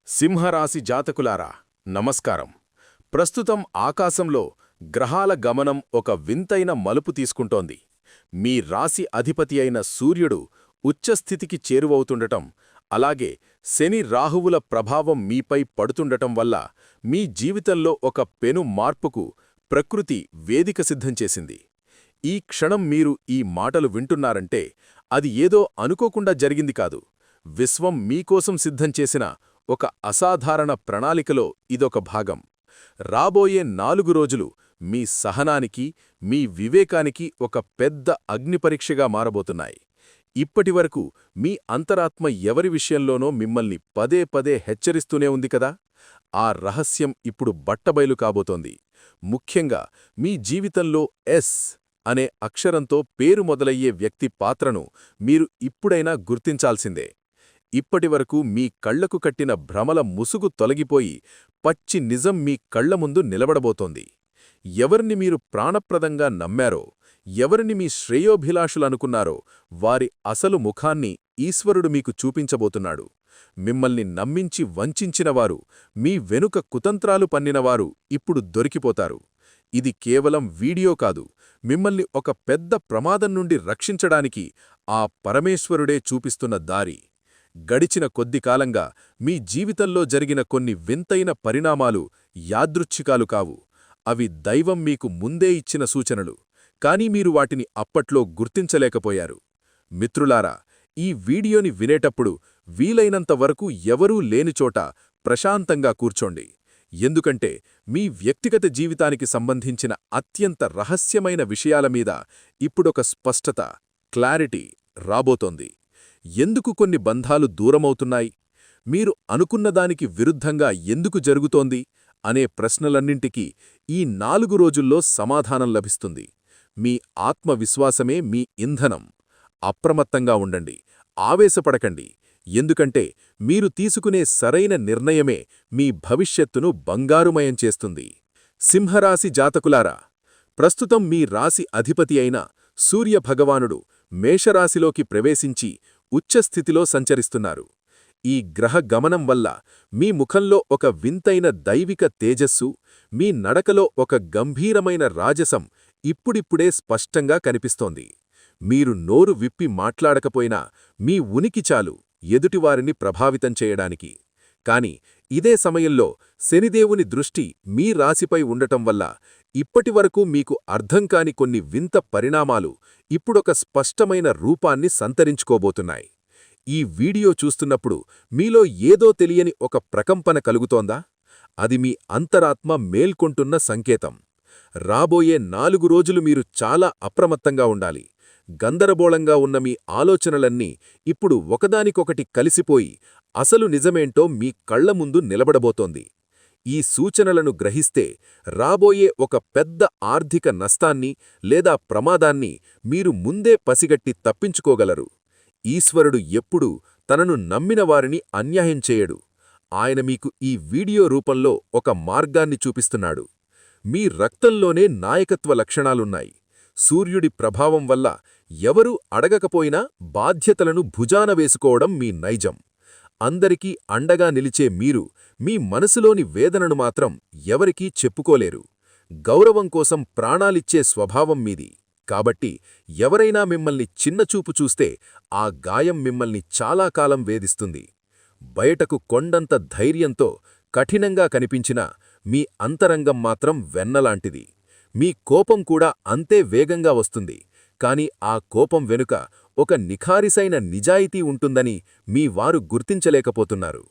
సింహరాశి జాతకులారా నమస్కారం. ప్రస్తుతం ఆకాశంలో గ్రహాల గమనం ఒక వింతైన మలుపు తీసుకుంటోంది. మీ రాశి అధిపతి అయిన సూర్యుడు ఉచ్చస్థితికి చేరువవుతుండటం, అలాగే శని రాహువుల ప్రభావం మీపై పడుతుండటం వల్ల మీ జీవితంలో ఒక పెను మార్పుకు ప్రకృతి వేదిక సిద్ధం చేసింది. ఈ క్షణం మీరు ఈ మాటలు వింటున్నారంటే అది ఏదో అనుకోకుండా జరిగింది కాదు. విశ్వం మీకోసం సిద్ధం చేసిన ఒక అసాధారణ ప్రణాళికలో ఇదొక భాగం. రాబోయే 4 రోజులు మీ సహనానికి, మీ వివేకానికి ఒక పెద్ద అగ్నిపరీక్షగా మారబోతున్నాయి. ఇప్పటివరకు మీ అంతరాత్మ ఎవరి విషయంలోనో మిమ్మల్ని పదే పదే హెచ్చరిస్తూనే ఉంది కదా. ఆ రహస్యం ఇప్పుడు బట్టబయలు కాబోతోంది. ముఖ్యంగా మీ జీవితంలో ఎస్ అనే అక్షరంతో పేరు మొదలయ్యే వ్యక్తి పాత్రను మీరు ఇప్పుడైనా గుర్తించాల్సిందే. ఇప్పటివరకు మీ కళ్లకు కట్టిన భ్రమల ముసుగు తొలగిపోయి పచ్చి నిజం మీ కళ్ల ముందు నిలబడబోతోంది. ఎవరిని మీరు ప్రాణప్రదంగా నమ్మారో, ఎవరిని మీ శ్రేయోభిలాషులనుకున్నారో వారి అసలు ముఖాన్ని ఈశ్వరుడు మీకు చూపించబోతున్నాడు. మిమ్మల్ని నమ్మించి వంచించినవారు, మీ వెనుక కుతంత్రాలు పన్నినవారు ఇప్పుడు దొరికిపోతారు. ఇది కేవలం వీడియో కాదు, మిమ్మల్ని ఒక పెద్ద ప్రమాదం నుండి రక్షించడానికి ఆ పరమేశ్వరుడే చూపిస్తున్న దారి. గడిచిన కొద్ది కాలంగా మీ జీవితంలో జరిగిన కొన్ని వింతైన పరిణామాలు యాదృచ్ఛికాలు కావు. అవి దైవం మీకు ముందే ఇచ్చిన సూచనలు. కానీ మీరు వాటిని అప్పట్లో గుర్తించలేకపోయారు. మిత్రులారా, ఈ వీడియోని వినేటప్పుడు వీలైనంత వరకు ఎవరూ లేనిచోట ప్రశాంతంగా కూర్చోండి. ఎందుకంటే మీ వ్యక్తిగత జీవితానికి సంబంధించిన అత్యంత రహస్యమైన విషయాల మీద ఇప్పుడొక స్పష్టత, క్లారిటీ రాబోతోంది. ఎందుకు కొన్ని బంధాలు దూరమవుతున్నాయి, మీరు అనుకున్నదానికి విరుద్ధంగా ఎందుకు జరుగుతోంది అనే ప్రశ్నలన్నింటికీ ఈ 4 రోజుల్లో సమాధానం లభిస్తుంది. మీ ఆత్మవిశ్వాసమే మీ ఇంధనం. అప్రమత్తంగా ఉండండి, ఆవేశపడకండి. ఎందుకంటే మీరు తీసుకునే సరైన నిర్ణయమే మీ భవిష్యత్తును బంగారుమయం చేస్తుంది. సింహరాశి జాతకులారా, ప్రస్తుతం మీ రాశి అధిపతి అయిన సూర్యభగవానుడు మేషరాశిలోకి ప్రవేశించి ఉచ్చస్థితిలో సంచరిస్తున్నారు. ఈ గ్రహ గమనం వల్ల మీ ముఖంలో ఒక వింతైన దైవిక తేజస్సు, మీ నడకలో ఒక గంభీరమైన రాజసం ఇప్పుడిప్పుడే స్పష్టంగా కనిపిస్తోంది. మీరు నోరు విప్పి మాట్లాడకపోయినా మీ ఉనికి చాలు ఎదుటివారిని ప్రభావితం చేయడానికి. కాని ఇదే సమయంలో శనిదేవుని దృష్టి మీ రాశిపై ఉండటం వల్ల ఇప్పటివరకు మీకు అర్థంకాని కొన్ని వింత పరిణామాలు ఇప్పుడొక స్పష్టమైన రూపాన్ని సంతరించుకోబోతున్నాయి. ఈ వీడియో చూస్తున్నప్పుడు మీలో ఏదో తెలియని ఒక ప్రకంపన కలుగుతోందా? అది మీ అంతరాత్మ మేల్కొంటున్న సంకేతం. రాబోయే 4 రోజులు మీరు చాలా అప్రమత్తంగా ఉండాలి. గందరగోళంగా ఉన్న మీ ఆలోచనలన్నీ ఇప్పుడు ఒకదానికొకటి కలిసిపోయి అసలు నిజమేంటో మీ కళ్ల ముందు నిలబడబోతోంది. ఈ సూచనలను గ్రహిస్తే రాబోయే ఒక పెద్ద ఆర్థిక నష్టాన్ని లేదా ప్రమాదాన్ని మీరు ముందే పసిగట్టి తప్పించుకోగలరు. ఈశ్వరుడు ఎప్పుడూ తనను నమ్మిన వారిని అన్యాయం చేయడు. ఆయన మీకు ఈ వీడియో రూపంలో ఒక మార్గాన్ని చూపిస్తున్నాడు. మీ రక్తంలోనే నాయకత్వ లక్షణాలున్నాయి. సూర్యుడి ప్రభావం వల్ల ఎవరూ అడగకపోయినా బాధ్యతలను భుజాన వేసుకోవడం మీ నైజం. అందరికీ అండగా నిలిచే మీరు మీ మనసులోని వేదనను మాత్రం ఎవరికీ చెప్పుకోలేరు. గౌరవం కోసం ప్రాణాలిచ్చే స్వభావం మీది. కాబట్టి ఎవరైనా మిమ్మల్ని చిన్నచూపు చూస్తే ఆ గాయం మిమ్మల్ని చాలా కాలం వేధిస్తుంది. బయటకు కొండంత ధైర్యంతో కఠినంగా కనిపించినా మీ అంతరంగం మాత్రం వెన్నలాంటిది. మీ కోపం కూడా అంతే వేగంగా వస్తుంది. కాని ఆ కోపం వెనుక ఒక నిఖారిసైన నిజాయితీ ఉంటుందని మీ వారు గుర్తించలేకపోతున్నారు.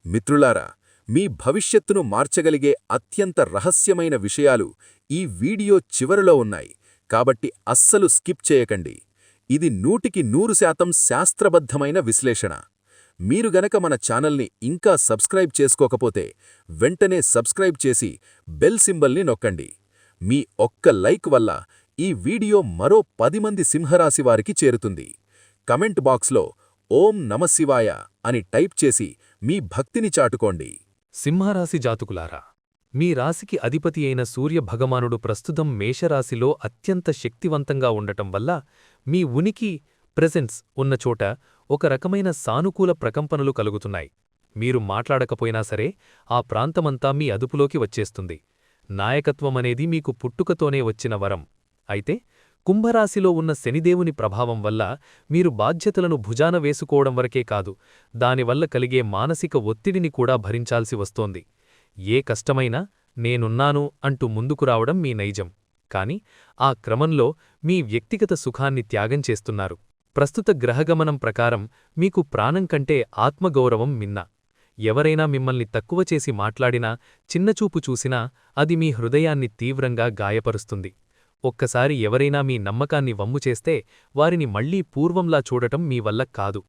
మిత్రులారా, మీ భవిష్యత్తును మార్చగలిగే అత్యంత రహస్యమైన విషయాలు ఈ వీడియో చివరలో ఉన్నాయి. కాబట్టి అస్సలు స్కిప్ చేయకండి. ఇది 100% శాస్త్రబద్ధమైన విశ్లేషణ. మీరు గనక మన ఛానల్ని ఇంకా సబ్స్క్రైబ్ చేసుకోకపోతే వెంటనే సబ్స్క్రైబ్ చేసి బెల్ సింబల్ని నొక్కండి. మీ ఒక్క లైక్ వల్ల ఈ వీడియో మరో 10 మంది సింహరాశి వారికి చేరుతుంది. కమెంట్ బాక్స్లో ఓం నమశివాయ అని టైప్ చేసి మీ భక్తిని చాటుకోండి. సింహరాశి జాతకులారా, మీ రాశికి అధిపతి అయిన సూర్య భగవానుడు ప్రస్తుతం మేషరాశిలో అత్యంత శక్తివంతంగా ఉండటం వల్ల మీ ఉనికి ప్రెజెన్స్ ఉన్నచోట ఒక రకమైన సానుకూల ప్రకంపనలు కలుగుతున్నాయి. మీరు మాట్లాడకపోయినా సరే ఆ ప్రాంతమంతా మీ అదుపులోకి వచ్చేస్తుంది. నాయకత్వమనేది మీకు పుట్టుకతోనే వచ్చిన వరం. అయితే కుంభరాశిలో ఉన్న శనిదేవుని ప్రభావం వల్ల మీరు బాధ్యతలను భుజాన వేసుకోవడం వరకే కాదు, దానివల్ల కలిగే మానసిక ఒత్తిడిని కూడా భరించాల్సి వస్తోంది. ఏ కష్టమైనా నేనున్నాను అంటూ ముందుకు రావడం మీ నైజం. కాని ఆ క్రమంలో మీ వ్యక్తిగత సుఖాన్ని త్యాగం చేస్తున్నారు. ప్రస్తుత గ్రహగమనం ప్రకారం మీకు ప్రాణం కంటే ఆత్మగౌరవం మిన్న. ఎవరైనా మిమ్మల్ని తక్కువ చేసి మాట్లాడినా, చిన్నచూపు చూసినా అది మీ హృదయాన్ని తీవ్రంగా గాయపరుస్తుంది. ఒక్కసారి ఎవరైనా మీ నమ్మకాన్ని వమ్ముచేస్తే వారిని మళ్లీ పూర్వంలా చూడటం మీ వల్ల కాదు.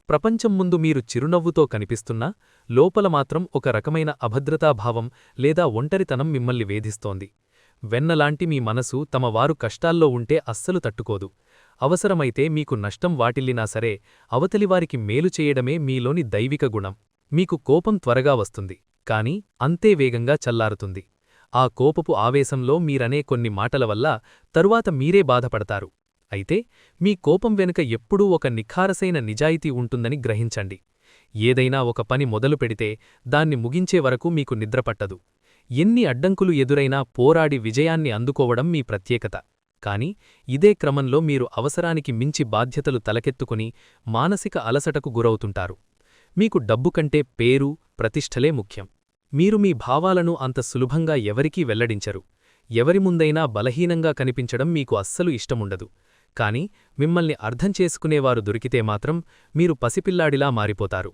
ప్రపంచం ముందు మీరు చిరునవ్వుతో కనిపిస్తున్నా లోపల మాత్రం ఒక రకమైన అభద్రతాభావం లేదా ఒంటరితనం మిమ్మల్ని వేధిస్తోంది. వెన్నలాంటి మీ మనసు తమ వారు కష్టాల్లో ఉంటే అస్సలు తట్టుకోదు. అవసరమైతే మీకు నష్టం వాటిల్లినా సరే అవతలివారికి మేలు చేయడమే మీలోని దైవిక గుణం. మీకు కోపం త్వరగా వస్తుంది, కాని అంతే వేగంగా చల్లారుతుంది. ఆ కోపపు ఆవేశంలో మీరనే కొన్ని మాటల వల్ల తరువాత మీరే బాధపడతారు. అయితే మీ కోపం వెనుక ఎప్పుడూ ఒక నిఖారసైన నిజాయితీ ఉంటుందని గ్రహించండి. ఏదైనా ఒక పని మొదలు పెడితే దాన్ని ముగించే వరకు మీకు నిద్రపట్టదు. ఎన్ని అడ్డంకులు ఎదురైనా పోరాడి విజయాన్ని అందుకోవడం మీ ప్రత్యేకత. కాని ఇదే క్రమంలో మీరు అవసరానికి మించి బాధ్యతలు తలకెత్తుకుని మానసిక అలసటకు గురవుతుంటారు. మీకు డబ్బు కంటే పేరు, ప్రతిష్టలే ముఖ్యం. మీరు మీ భావాలను అంత సులభంగా ఎవరికీ వెల్లడించరు. ఎవరి ముందైనా బలహీనంగా కనిపించడం మీకు అస్సలు ఇష్టముండదు. కాని మిమ్మల్ని అర్థం చేసుకునేవారు దొరికితే మాత్రం మీరు పసిపిల్లాడిలా మారిపోతారు.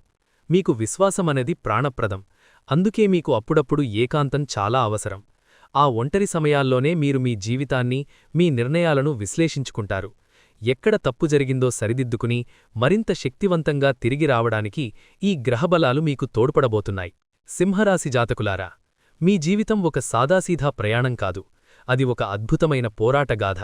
మీకు విశ్వాసమనేది ప్రాణప్రదం. అందుకే మీకు అప్పుడప్పుడు ఏకాంతం చాలా అవసరం. ఆ ఒంటరి సమయాల్లోనే మీరు మీ జీవితాన్ని, మీ నిర్ణయాలను విశ్లేషించుకుంటారు. ఎక్కడ తప్పు జరిగిందో సరిదిద్దుకుని మరింత శక్తివంతంగా తిరిగి రావడానికి ఈ గ్రహబలాలు మీకు తోడ్పడబోతున్నాయి. సింహరాశి జాతకులారా, మీ జీవితం ఒక సాదాసీదా ప్రయాణం కాదు, అది ఒక అద్భుతమైన పోరాటగాథ.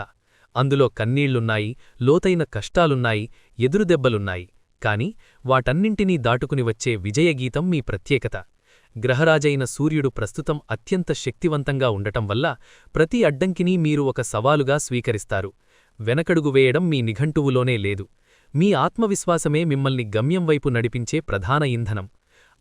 అందులో కన్నీళ్లున్నాయి, లోతైన కష్టాలున్నాయి, ఎదురుదెబ్బలున్నాయి. కాని వాటన్నింటినీ దాటుకుని వచ్చే విజయగీతం మీ ప్రత్యేకత. గ్రహరాజైన సూర్యుడు ప్రస్తుతం అత్యంత శక్తివంతంగా ఉండటం వల్ల ప్రతి అడ్డంకినీ మీరు ఒక సవాలుగా స్వీకరిస్తారు. వెనకడుగు వేయడం మీ నిఘంటువులోనే లేదు. మీ ఆత్మవిశ్వాసమే మిమ్మల్ని గమ్యం వైపు నడిపించే ప్రధాన ఇంధనం.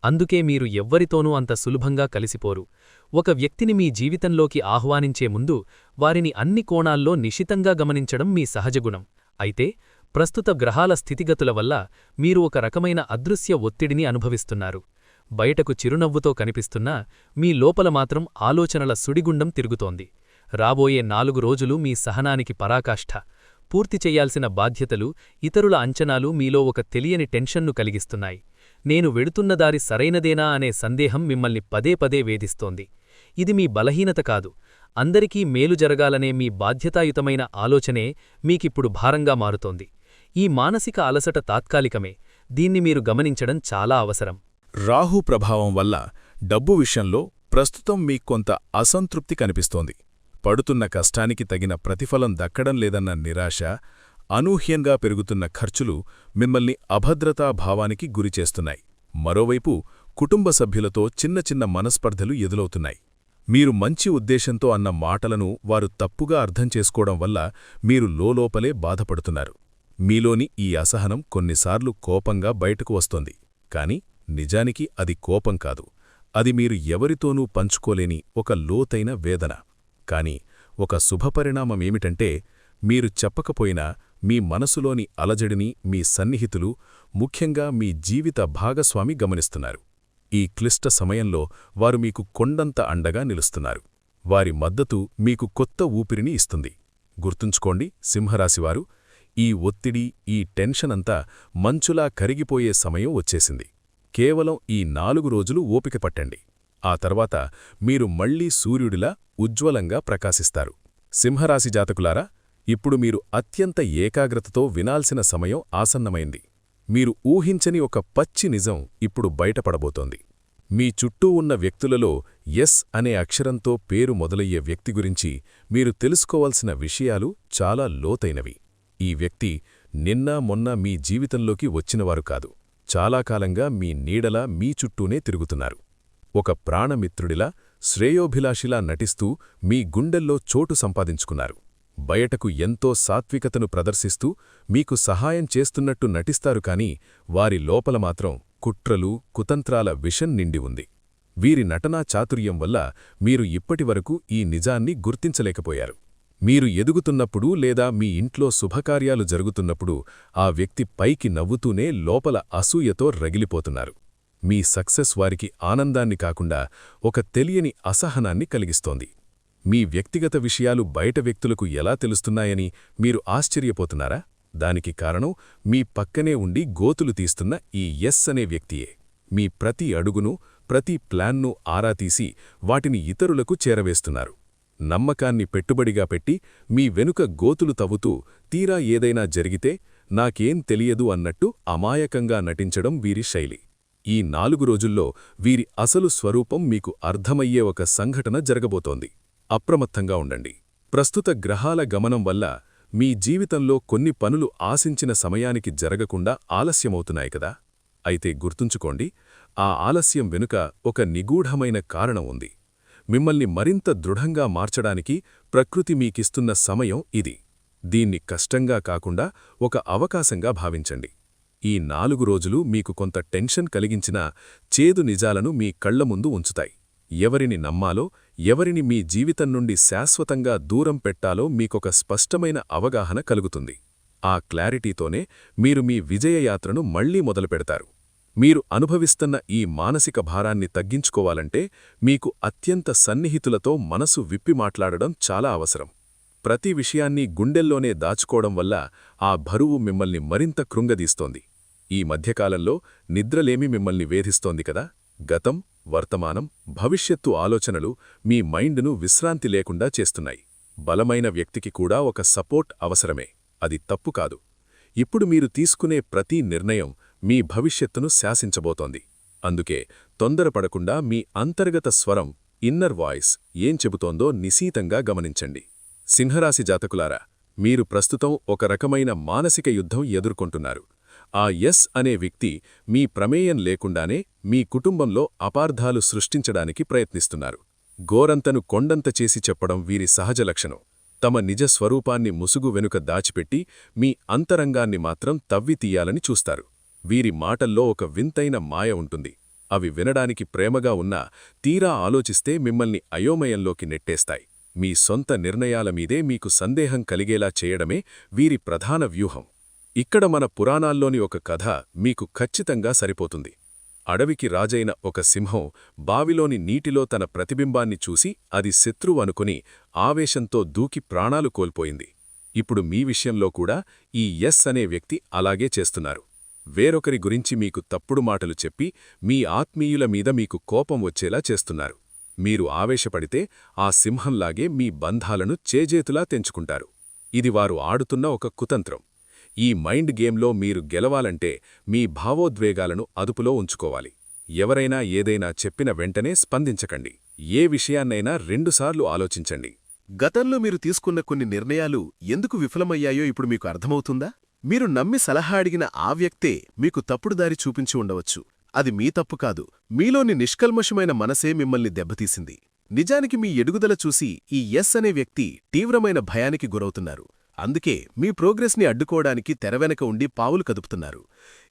అందుకే మీరు ఎవ్వరితోనూ అంత సులభంగా కలిసిపోరు. ఒక వ్యక్తిని మీ జీవితంలోకి ఆహ్వానించే ముందు వారిని అన్ని కోణాల్లో నిశితంగా గమనించడం మీ సహజగుణం. అయితే ప్రస్తుత గ్రహాల స్థితిగతుల వల్ల మీరు ఒక రకమైన అదృశ్య ఒత్తిడిని అనుభవిస్తున్నారు. బయటకు చిరునవ్వుతో కనిపిస్తున్నా మీ లోపల మాత్రం ఆలోచనల సుడిగుండం తిరుగుతోంది. రాబోయే 4 రోజులు మీ సహనానికి పరాకాష్ఠ. పూర్తి చెయ్యాల్సిన బాధ్యతలు, ఇతరుల అంచనాలు మీలో ఒక తెలియని టెన్షన్ను కలిగిస్తున్నాయి. నేను వెడుతున్న దారి సరైనదేనా అనే సందేహం మిమ్మల్ని పదే పదే వేధిస్తోంది. ఇది మీ బలహీనత కాదు, అందరికీ మేలు జరగాలనే మీ బాధ్యతాయుతమైన ఆలోచనే మీకిప్పుడు భారంగా మారుతోంది. ఈ మానసిక అలసట తాత్కాలికమే, దీన్ని మీరు గమనించడం చాలా అవసరం. రాహు ప్రభావం వల్ల డబ్బు విషయంలో ప్రస్తుతం మీకొంత అసంతృప్తి కనిపిస్తోంది. పడుతున్న కష్టానికి తగిన ప్రతిఫలం దక్కడం లేదన్న నిరాశ, అనూహ్యంగా పెరుగుతున్న ఖర్చులు మిమ్మల్ని అభద్రతా భావానికి గురిచేస్తున్నాయి. మరోవైపు కుటుంబ సభ్యులతో చిన్న చిన్న మనస్పర్ధలు ఎదులవుతున్నాయి. మీరు మంచి ఉద్దేశంతో అన్న మాటలను వారు తప్పుగా అర్థం చేసుకోవడం వల్ల మీరు లోలోపలే బాధపడుతున్నారు. మీలోని ఈ అసహనం కొన్నిసార్లు కోపంగా బయటకు వస్తోంది. కాని నిజానికి అది కోపం కాదు, అది మీరు ఎవరితోనూ పంచుకోలేని ఒక లోతైన వేదన. కాని ఒక శుభపరిణామమేమిటంటే, మీరు చెప్పకపోయినా మీ మనసులోని అలజడిని మీ సన్నిహితులు, ముఖ్యంగా మీ జీవిత భాగస్వామి గమనిస్తున్నారు. ఈ క్లిష్ట సమయంలో వారు మీకు కొండంత అండగా నిలుస్తున్నారు. వారి మద్దతు మీకు కొత్త ఊపిరిని ఇస్తుంది. గుర్తుంచుకోండి సింహరాశివారు, ఈ ఒత్తిడి, ఈ టెన్షనంతా మంచులా కరిగిపోయే సమయం వచ్చేసింది. కేవలం ఈ 4 రోజులు ఓపిక పట్టండి. ఆ తర్వాత మీరు మళ్లీ సూర్యుడిలా ఉజ్వలంగా ప్రకాశిస్తారు. సింహరాశి జాతకులారా, ఇప్పుడు మీరు అత్యంత ఏకాగ్రతతో వినాల్సిన సమయం ఆసన్నమైంది. మీరు ఊహించని ఒక పచ్చి నిజం ఇప్పుడు బయటపడబోతోంది. మీ చుట్టూ ఉన్న వ్యక్తులలో ఎస్ అనే అక్షరంతో పేరు మొదలయ్యే వ్యక్తి గురించి మీరు తెలుసుకోవాల్సిన విషయాలు చాలా లోతైనవి. ఈ వ్యక్తి నిన్న మొన్న మీ జీవితంలోకి వచ్చినవారు కాదు, చాలా కాలంగా మీ నీడలా మీ చుట్టూనే తిరుగుతున్నారు. ఒక ప్రాణమిత్రుడిలా, శ్రేయోభిలాషిలా నటిస్తూ మీ గుండెల్లో చోటు సంపాదించుకున్నారు. బయటకు ఎంతో సాత్వికతను ప్రదర్శిస్తూ మీకు సహాయం చేస్తున్నట్టు నటిస్తారు, కాని వారి లోపల మాత్రం కుట్రలు కుతంత్రాల విషం నిండి ఉంది. వీరి నటనా చాతుర్యం వల్ల మీరు ఇప్పటివరకు ఈ నిజాన్ని గుర్తించలేకపోయారు. మీరు ఎదుగుతున్నప్పుడు లేదా మీ ఇంట్లో శుభకార్యాలు జరుగుతున్నప్పుడు ఆ వ్యక్తి పైకి నవ్వుతూనే లోపల అసూయతో రగిలిపోతున్నారు. మీ సక్సెస్ వారికి ఆనందాన్ని కాకుండా ఒక తెలియని అసహనాన్ని కలిగిస్తోంది. మీ వ్యక్తిగత విషయాలు బయట వ్యక్తులకు ఎలా తెలుస్తున్నాయని మీరు ఆశ్చర్యపోతున్నారా? దానికి కారణం మీ పక్కనే ఉండి గోతులు తీస్తున్న ఈ ఎస్ అనే వ్యక్తియే. మీ ప్రతి అడుగును ప్రతి ప్లాన్ను ఆరాతీసి వాటిని ఇతరులకు చేరవేస్తున్నారు. నమ్మకాన్ని పెట్టుబడిగా పెట్టి మీ వెనుక గోతులు తవ్వుతూ తీరా ఏదైనా జరిగితే నాకేం తెలియదు అన్నట్టు అమాయకంగా నటించడం వీరి శైలి. ఈ 4 రోజుల్లో వీరి అసలు స్వరూపం మీకు అర్థమయ్యే ఒక సంఘటన జరగబోతోంది. అప్రమత్తంగా ఉండండి. ప్రస్తుత గ్రహాల గమనం వల్ల మీ జీవితంలో కొన్ని పనులు ఆశించిన సమయానికి జరగకుండా ఆలస్యమవుతున్నాయి కదా? అయితే గుర్తుంచుకోండి, ఆ ఆలస్యం వెనుక ఒక నిగూఢమైన కారణం ఉంది. మిమ్మల్ని మరింత దృఢంగా మార్చడానికి ప్రకృతి మీకిస్తున్న సమయం ఇది. దీన్ని కష్టంగా కాకుండా ఒక అవకాశంగా భావించండి. ఈ 4 రోజులు మీకు కొంత టెన్షన్ కలిగించినా చేదు నిజాలను మీ కళ్ల ముందు ఉంచుతాయి. ఎవరిని నమ్మాలో, ఎవరిని మీ జీవితం నుండి శాశ్వతంగా దూరం పెట్టాలో మీకొక స్పష్టమైన అవగాహన కలుగుతుంది. ఆ క్లారిటీతోనే మీరు మీ విజయయాత్రను మళ్లీ మొదలుపెడతారు. మీరు అనుభవిస్తున్న ఈ మానసిక భారాన్ని తగ్గించుకోవాలంటే మీకు అత్యంత సన్నిహితులతో మనసు విప్పి మాట్లాడడం చాలా అవసరం. ప్రతి విషయాన్ని గుండెల్లోనే దాచుకోవడం వల్ల ఆ బరువు మిమ్మల్ని మరింత కృంగదీస్తోంది. ఈ మధ్యకాలంలో నిద్రలేమి మిమ్మల్ని వేధిస్తోంది కదా? గతం, వర్తమానం, భవిష్యత్తు ఆలోచనలు మీ మైండ్ను విశ్రాంతి లేకుండా చేస్తున్నాయి. బలమైన వ్యక్తికి కూడా ఒక సపోర్ట్ అవసరమే. అది తప్పు కాదు. ఇప్పుడు మీరు తీసుకునే ప్రతి నిర్ణయం మీ భవిష్యత్తును శాసించబోతోంది. అందుకే తొందరపడకుండా మీ అంతర్గత స్వరం, ఇన్నర్ వాయిస్ ఏం చెబుతోందో నిశీతంగా గమనించండి. సింహరాశి జాతకులారా, మీరు ప్రస్తుతం ఒక రకమైన మానసిక యుద్ధం ఎదుర్కొంటున్నారు. ఆ ఎస్ అనే వ్యక్తి మీ ప్రమేయం లేకుండానే మీ కుటుంబంలో అపార్థాలు సృష్టించడానికి ప్రయత్నిస్తున్నారు. గోరంతను కొండంత చేసి చెప్పడం వీరి సహజ లక్షణం. తమ నిజ స్వరూపాన్ని ముసుగు వెనుక దాచిపెట్టి మీ అంతరంగాన్ని మాత్రం తవ్వి తీయాలని చూస్తారు. వీరి మాటల్లో ఒక వింతైన మాయ ఉంటుంది. అవి వినడానికి ప్రేమగా ఉన్నా తీరా ఆలోచిస్తే మిమ్మల్ని అయోమయంలోకి నెట్టేస్తాయి. మీ సొంత నిర్ణయాల మీదే మీకు సందేహం కలిగేలా చేయడమే వీరి ప్రధాన వ్యూహం. ఇక్కడ మన పురాణాల్లోని ఒక కథ మీకు ఖచ్చితంగా సరిపోతుంది. అడవికి రాజైన ఒక సింహం బావిలోని నీటిలో తన ప్రతిబింబాన్ని చూసి అది శత్రువు అనుకుని ఆవేశంతో దూకి ప్రాణాలు కోల్పోయింది. ఇప్పుడు మీ విషయంలో కూడా ఈ ఎస్ అనే వ్యక్తి అలాగే చేస్తున్నారు. వేరొకరి గురించి మీకు తప్పుడు మాటలు చెప్పి మీ ఆత్మీయుల మీద మీకు కోపం వచ్చేలా చేస్తున్నారు. మీరు ఆవేశపడితే ఆ సింహంలాగే మీ బంధాలను చేజేతులా తెంచుకుంటారు. ఇది వారు ఆడుతున్న ఒక కుతంత్రం. ఈ మైండ్ గేమ్లో మీరు గెలవాలంటే మీ భావోద్వేగాలను అదుపులో ఉంచుకోవాలి. ఎవరైనా ఏదైనా చెప్పిన వెంటనే స్పందించకండి. ఏ విషయాన్నైనా 2 సార్లు ఆలోచించండి. గతంలో మీరు తీసుకున్న కొన్ని నిర్ణయాలు ఎందుకు విఫలమయ్యాయో ఇప్పుడు మీకు అర్థమవుతుందా? మీరు నమ్మి సలహా అడిగిన ఆ వ్యక్తే మీకు తప్పుడు దారి చూపించి ఉండవచ్చు. అది మీ తప్పు కాదు. మీలోని నిష్కల్మషమైన మనసే మిమ్మల్ని దెబ్బతీసింది. నిజానికి మీ ఎదుగుదల చూసి ఈ ఎస్ అనే వ్యక్తి తీవ్రమైన భయానికి గురవుతున్నారు. అందుకే మీ ప్రోగ్రెస్ని అడ్డుకోవడానికి తెరవెనక ఉండి పావులు కదుపుతున్నారు.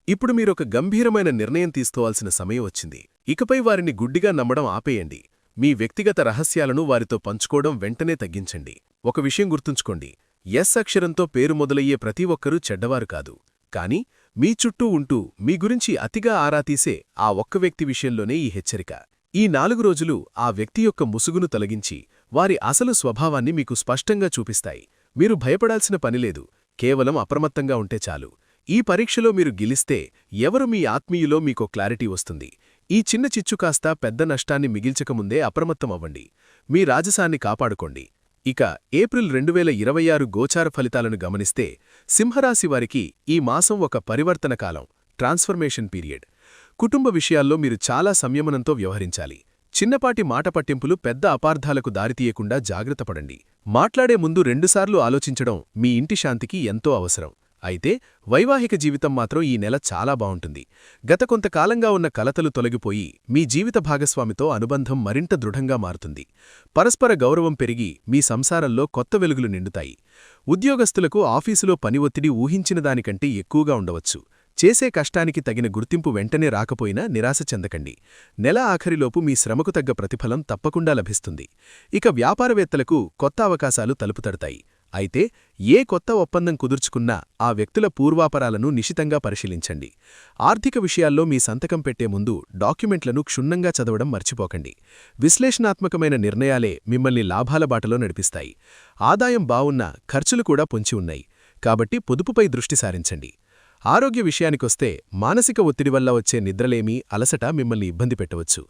ఇప్పుడు మీరొక గంభీరమైన నిర్ణయం తీసుకోవాల్సిన సమయం వచ్చింది. ఇకపై వారిని గుడ్డిగా నమ్మడం ఆపేయండి. మీ వ్యక్తిగత రహస్యాలను వారితో పంచుకోవడం వెంటనే తగ్గించండి. ఒక విషయం గుర్తుంచుకోండి, ఎస్ అక్షరంతో పేరు మొదలయ్యే ప్రతి ఒక్కరూ చెడ్డవారు కాదు. కానీ మీ చుట్టూ ఉంటూ మీ గురించి అతిగా ఆరాతీసే ఆ ఒక్క వ్యక్తి విషయంలోనే ఈ హెచ్చరిక. ఈ 4 రోజులు ఆ వ్యక్తి యొక్క ముసుగును తొలగించి వారి అసలు స్వభావాన్ని మీకు స్పష్టంగా చూపిస్తాయి. మీరు భయపడాల్సిన పనిలేదు. కేవలం అప్రమత్తంగా ఉంటే చాలు. ఈ పరీక్షలో మీరు గెలిస్తే ఎవరు మీ ఆత్మీయులో మీకో క్లారిటీ వస్తుంది. ఈ చిన్న చిచ్చు కాస్త పెద్ద నష్టాన్ని మిగిల్చకముందే అప్రమత్తమవ్వండి. మీ రాజసాన్ని కాపాడుకోండి. ఇక ఏప్రిల్ 2026 గోచార ఫలితాలను గమనిస్తే సింహరాశి వారికి ఈ మాసం ఒక పరివర్తన కాలం, ట్రాన్స్ఫర్మేషన్ పీరియడ్. కుటుంబ విషయాల్లో మీరు చాలా సంయమనంతో వ్యవహరించాలి. చిన్నపాటి మాట పట్టింపులు పెద్ద అపార్థాలకు దారితీయకుండా జాగ్రత్తపడండి. మాట్లాడే ముందు 2 సార్లు ఆలోచించడం మీ ఇంటి శాంతికి ఎంతో అవసరం. అయితే వైవాహిక జీవితం మాత్రం ఈ నెల చాలా బావుంటుంది. గత కొంతకాలంగా ఉన్న కలతలు తొలగిపోయి మీ జీవిత భాగస్వామితో అనుబంధం మరింత దృఢంగా మారుతుంది. పరస్పర గౌరవం పెరిగి మీ సంసారంలో కొత్త వెలుగులు నిండుతాయి. ఉద్యోగస్తులకు ఆఫీసులో పని ఒత్తిడి ఊహించిన దానికంటే ఎక్కువగా ఉండవచ్చు. చేసే కష్టానికి తగిన గుర్తింపు వెంటనే రాకపోయినా నిరాశ చెందకండి. నెల ఆఖరిలోపు మీ శ్రమకు తగ్గ ప్రతిఫలం తప్పకుండా లభిస్తుంది. ఇక వ్యాపారవేత్తలకు కొత్త అవకాశాలు తలుపుతడతాయి. అయితే ఏ కొత్త ఒప్పందం కుదుర్చుకున్నా ఆ వ్యక్తుల పూర్వాపరాలను నిశితంగా పరిశీలించండి. ఆర్థిక విషయాల్లో మీ సంతకం పెట్టే ముందు డాక్యుమెంట్లను క్షుణ్ణంగా చదవడం మర్చిపోకండి. విశ్లేషణాత్మకమైన నిర్ణయాలే మిమ్మల్ని లాభాల బాటలో నడిపిస్తాయి. ఆదాయం బావున్నా ఖర్చులు కూడా పొంచి ఉన్నాయి. కాబట్టి పొదుపుపై దృష్టి సారించండి. ఆరోగ్య విషయానికొస్తే మానసిక ఒత్తిడి వల్ల వచ్చే నిద్రలేమి, అలసట మిమ్మల్ని ఇబ్బంది పెట్టవచ్చు.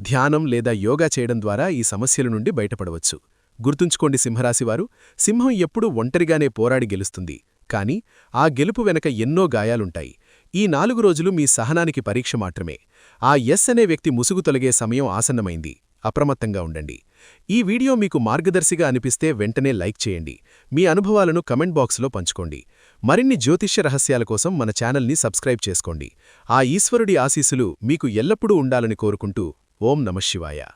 ధ్యానం లేదా యోగా చేయడం ద్వారా ఈ సమస్యల నుండి బయటపడవచ్చు. గుర్తుంచుకోండి సింహరాశివారు, సింహం ఎప్పుడూ ఒంటరిగానే పోరాడి గెలుస్తుంది. కానీ ఆ గెలుపు వెనక ఎన్నో గాయాలుంటాయి. ఈ 4 రోజులు మీ సహనానికి పరీక్ష మాత్రమే. ఆ ఎస్ అనే వ్యక్తి ముసుగు తొలగే సమయం ఆసన్నమైంది. అప్రమత్తంగా ఉండండి. ఈ వీడియో మీకు మార్గదర్శిగా అనిపిస్తే వెంటనే లైక్ చేయండి. మీ అనుభవాలను కమెంట్ బాక్స్లో పంచుకోండి. మరిన్ని జ్యోతిష్య రహస్యాల కోసం మన ఛానల్ని సబ్స్క్రైబ్ చేసుకోండి. ఆ ఈశ్వరుడి ఆశీస్సులు మీకు ఎల్లప్పుడూ ఉండాలని కోరుకుంటూ ఓం నమఃశివాయ.